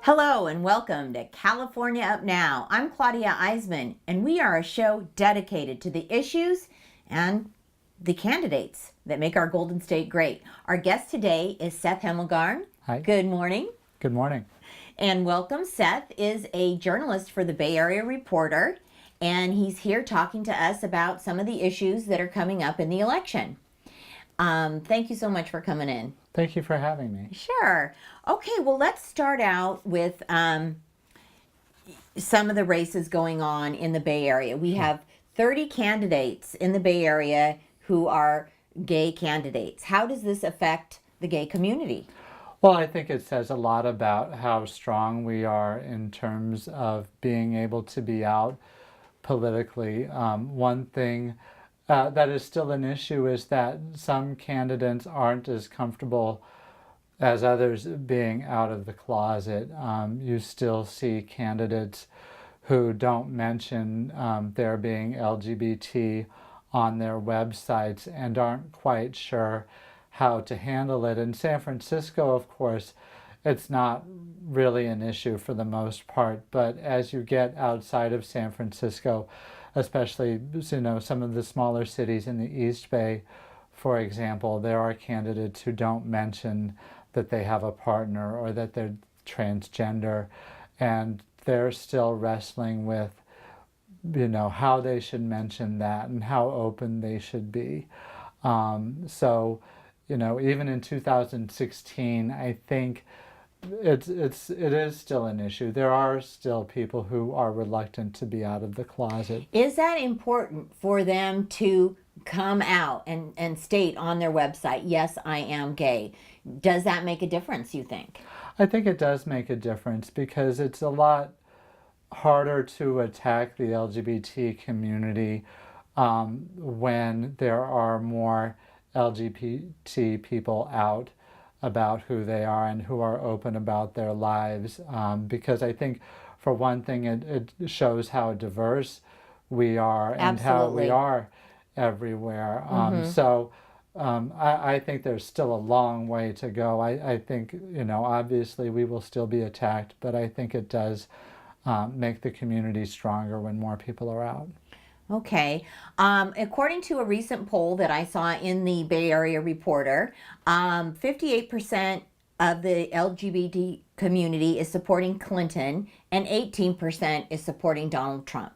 Hello and welcome to California Up Now. I'm Claudia Iseman, and we are a show dedicated to the issues and the candidates that make our Golden State great. Our guest today is Seth Hemmelgarn. Hi. Good morning. Good morning. And welcome. Seth is a journalist for the Bay Area Reporter, and he's here talking to us about some of the issues that are coming up in the election. Thank you so much for coming in. Thank you for having me. Sure. Okay, well, let's start out with some of the races going on in the Bay Area. We have 30 candidates in the Bay Area who are gay candidates. How does this affect the gay community? Well, I think it says a lot about how strong we are in terms of being able to be out politically. One thing that is still an issue is that some candidates aren't as comfortable as others being out of the closet. You still see candidates who don't mention their being LGBT on their websites and aren't quite sure how to handle it. In San Francisco, of course, it's not really an issue for the most part, but as you get outside of San Francisco, especially some of the smaller cities in the East Bay, for example, there are candidates who don't mention that they have a partner or that they're transgender, and they're still wrestling with how they should mention that and how open they should be. Even in 2016, I think it is still an issue. There are still people who are reluctant to be out of the closet. Is that important for them to come out and state on their website, yes, I am gay? Does that make a difference, you think? I think it does make a difference because it's a lot harder to attack the LGBT community when there are more LGBT people out about who they are and who are open about their lives, because I think for one thing it shows how diverse we are and Absolutely. how we are everywhere. I think there's still a long way to go. I think obviously we will still be attacked, but I think it does make the community stronger when more people are out. Okay. According to a recent poll that I saw in the Bay Area Reporter, 58% of the LGBT community is supporting Clinton and 18% is supporting Donald Trump.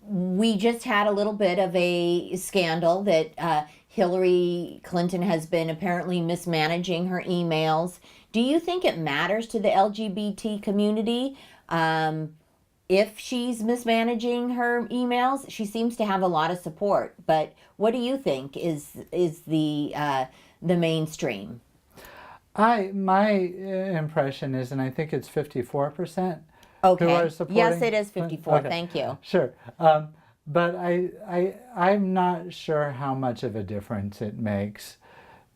We just had a little bit of a scandal that Hillary Clinton has been apparently mismanaging her emails. Do you think it matters to the LGBT community if she's mismanaging her emails? She seems to have a lot of support, but what do you think is the mainstream? My impression is, and I think it's 54%. Okay. Who are supporting. Yes, it is 54. Okay. Thank you. Sure. But I'm not sure how much of a difference it makes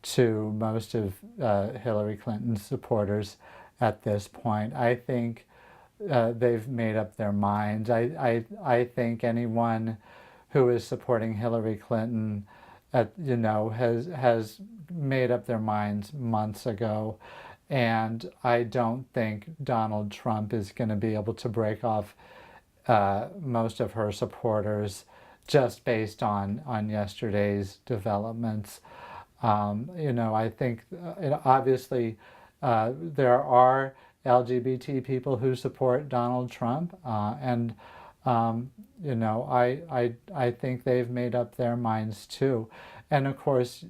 to most of Hillary Clinton's supporters at this point. I think they've made up their minds. I think anyone who is supporting Hillary Clinton has made up their minds months ago. And I don't think Donald Trump is going to be able to break off most of her supporters just based on yesterday's developments. I think obviously there are LGBT people who support Donald Trump, and I think they've made up their minds too. And of course,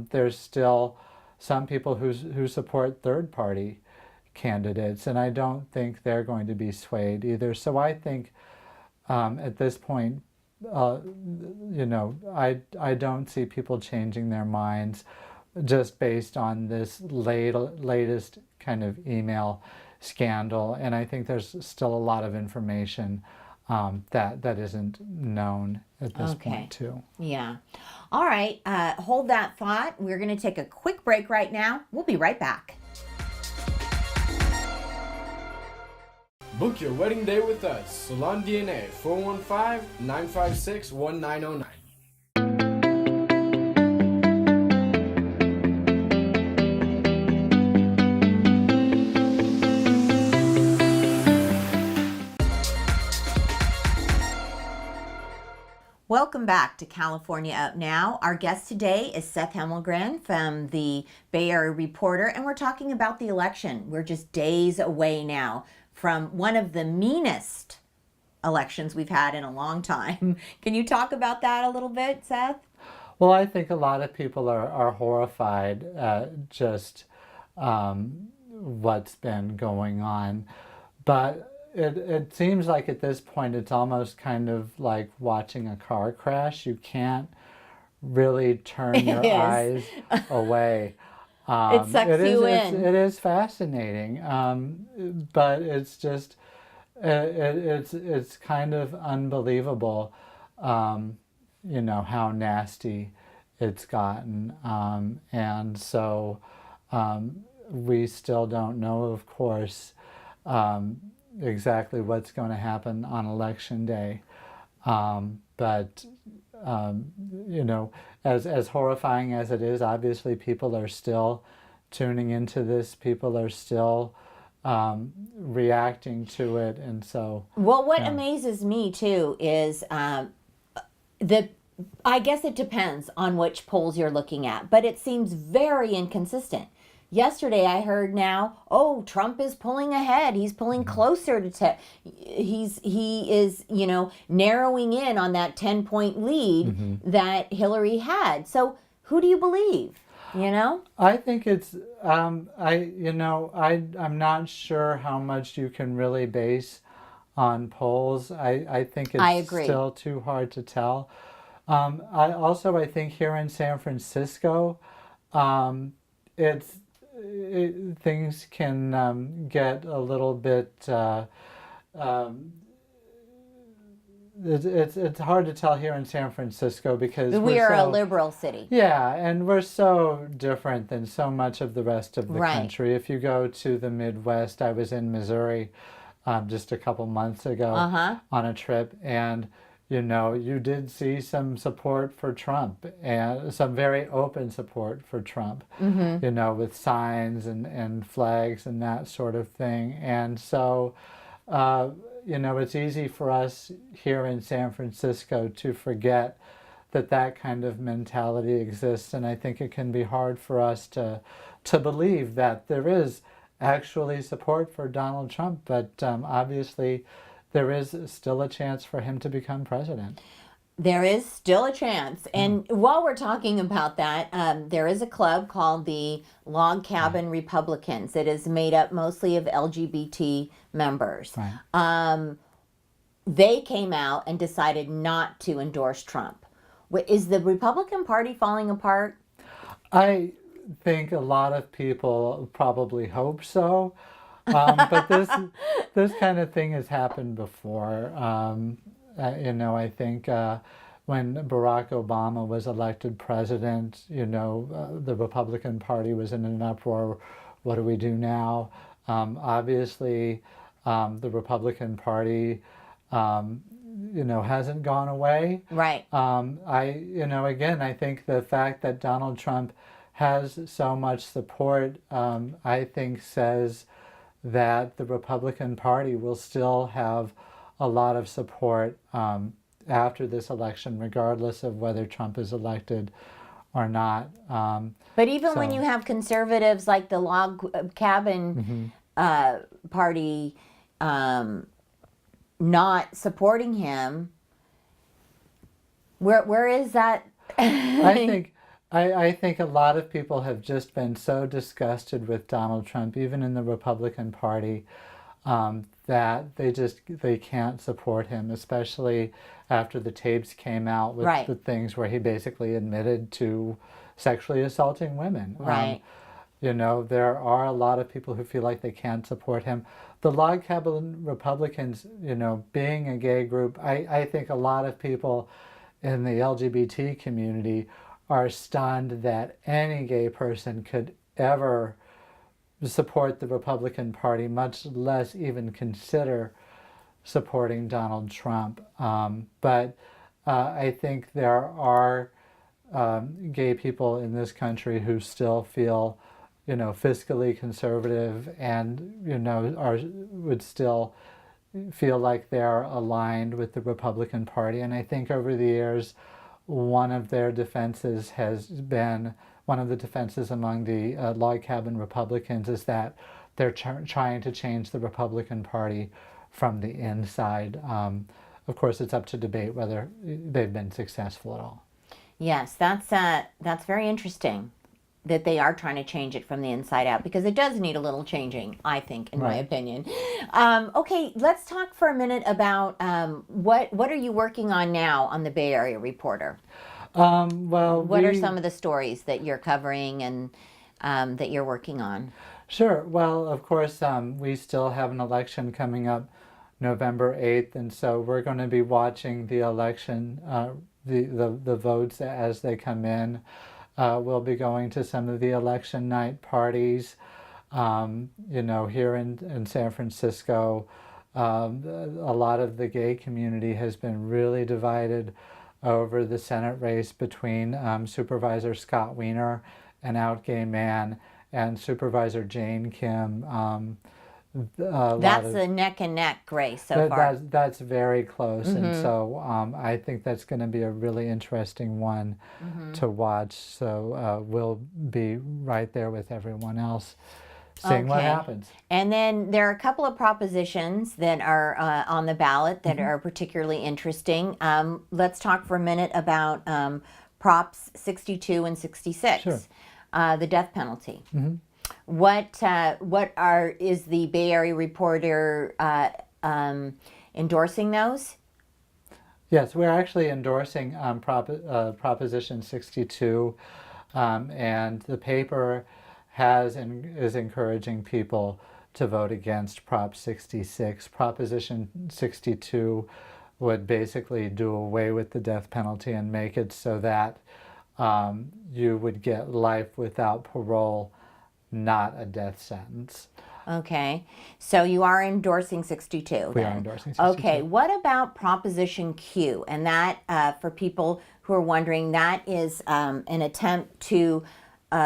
there's still some people who support third-party candidates, and I don't think they're going to be swayed either. So I think at this point, I don't see people changing their minds just based on this latest kind of email scandal. And I think there's still a lot of information that isn't known at this point too. Yeah. All right. Hold that thought. We're going to take a quick break right now. We'll be right back. Book your wedding day with us. Salon DNA, 415-956-1909. welcome back to California Up Now. Our guest today is Seth Hemmelgarn from the Bay Area Reporter, and we're talking about the election. We're just days away now from one of the meanest elections we've had in a long time. Can you talk about that a little bit, Seth? Well, I think a lot of people are horrified at just what's been going on. But it seems like at this point it's almost kind of like watching a car crash. You can't really turn your eyes away. It sucks you in. It is fascinating, but it's just it's kind of unbelievable, how nasty it's gotten, and so we still don't know, of course, exactly what's going to happen on election day, but as horrifying as it is, obviously people are still tuning into this. People are still reacting to it, and so. Well, what amazes me too is I guess it depends on which polls you're looking at, but it seems very inconsistent. Yesterday I heard now, Trump is pulling ahead. He's pulling closer to he is, narrowing in on that 10-point lead that Hillary had. So who do you believe? I think it's I'm not sure how much you can really base on polls. I think it's still too hard to tell. I think here in San Francisco, things can get a little bit. It's hard to tell here in San Francisco because we are a liberal city. Yeah, and we're so different than so much of the rest of the country. If you go to the Midwest, I was in Missouri just a couple months ago on a trip, and you did see some support for Trump, and some very open support for Trump, with signs and flags and that sort of thing. And so, it's easy for us here in San Francisco to forget that kind of mentality exists. And I think it can be hard for us to believe that there is actually support for Donald Trump. But obviously, there is still a chance for him to become president. There is still a chance. And while we're talking about that, there is a club called the Log Cabin Republicans. It is made up mostly of LGBT members. Right. They came out and decided not to endorse Trump. Is the Republican Party falling apart? I think a lot of people probably hope so. But this kind of thing has happened before. I think when Barack Obama was elected president, the Republican Party was in an uproar. What do we do now? Obviously, the Republican Party, hasn't gone away. Right. I think the fact that Donald Trump has so much support, I think says that the Republican Party will still have a lot of support after this election, regardless of whether Trump is elected or not. But even when you have conservatives like the Log Cabin Party not supporting him, where is that? I think a lot of people have just been so disgusted with Donald Trump, even in the Republican Party, that they can't support him, especially after the tapes came out with the things where he basically admitted to sexually assaulting women. Right. There are a lot of people who feel like they can't support him. The Log Cabin Republicans, being a gay group, I think a lot of people in the LGBT community are stunned that any gay person could ever support the Republican Party, much less even consider supporting Donald Trump. But I think there are gay people in this country who still feel, fiscally conservative and, would still feel like they're aligned with the Republican Party. And I think over the years, one of their defenses has been, one of the defenses among the log cabin Republicans is that they're trying to change the Republican Party from the inside. Of course, it's up to debate whether they've been successful at all. Yes, that's very interesting that they are trying to change it from the inside out, because it does need a little changing, I think, in my opinion. Okay, let's talk for a minute about what are you working on now on the Bay Area Reporter? Well, what are some of the stories that you're covering and that you're working on? Sure. Well, of course, we still have an election coming up November 8th, and so we're going to be watching the election, the votes as they come in. We'll be going to some of the election night parties, here in San Francisco. A lot of the gay community has been really divided over the Senate race between Supervisor Scott Wiener, an out gay man, and Supervisor Jane Kim. That's a neck and neck race so far. That's very close, and so I think that's going to be a really interesting one to watch. So we'll be right there with everyone else, seeing what happens. And then there are a couple of propositions that are on the ballot that are particularly interesting. Let's talk for a minute about Props 62 and 66, Sure. The death penalty. What is the Bay Area Reporter endorsing those? Yes, we're actually endorsing Proposition 62, and the paper is encouraging people to vote against Prop 66. Proposition 62 would basically do away with the death penalty and make it so that you would get life without parole, not a death sentence. Okay, so you are endorsing 62. We are endorsing 62. Okay, what about Proposition Q? And that, for people who are wondering, that is an attempt to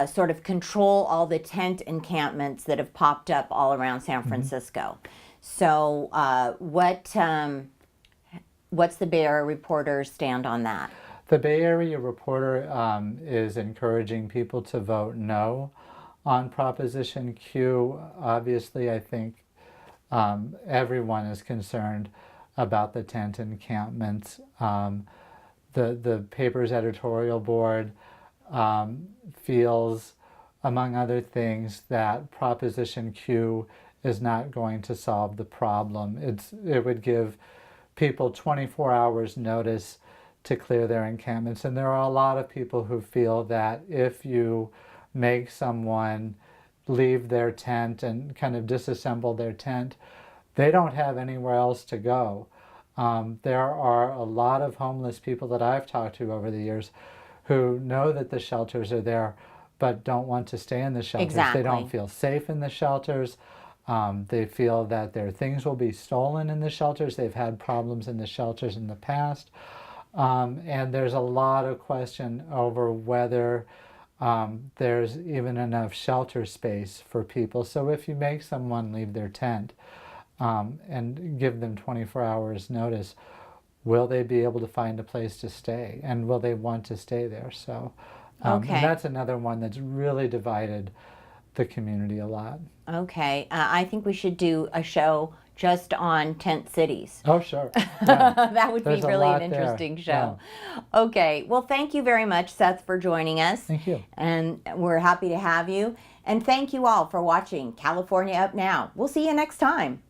sort of control all the tent encampments that have popped up all around San Francisco. So what's the Bay Area Reporter stand on that? The Bay Area Reporter is encouraging people to vote no on Proposition Q. Obviously, I think everyone is concerned about the tent encampments. The paper's editorial board feels, among other things, that Proposition Q is not going to solve the problem. It would give people 24 hours notice to clear their encampments, and there are a lot of people who feel that if you make someone leave their tent and kind of disassemble their tent, they don't have anywhere else to go. There are a lot of homeless people that I've talked to over the years who know that the shelters are there but don't want to stay in the shelters. Exactly. They don't feel safe in the shelters. They feel that their things will be stolen in the shelters. They've had problems in the shelters in the past. And there's a lot of question over whether there's even enough shelter space for people. So if you make someone leave their tent and give them 24 hours notice, will they be able to find a place to stay? And will they want to stay there? So and that's another one that's really divided the community a lot. Okay, I think we should do a show just on tent cities. Oh, sure. Yeah. That would be really an interesting show. Yeah. Okay, well, thank you very much, Seth, for joining us. Thank you. And we're happy to have you. And thank you all for watching California Up Now. We'll see you next time.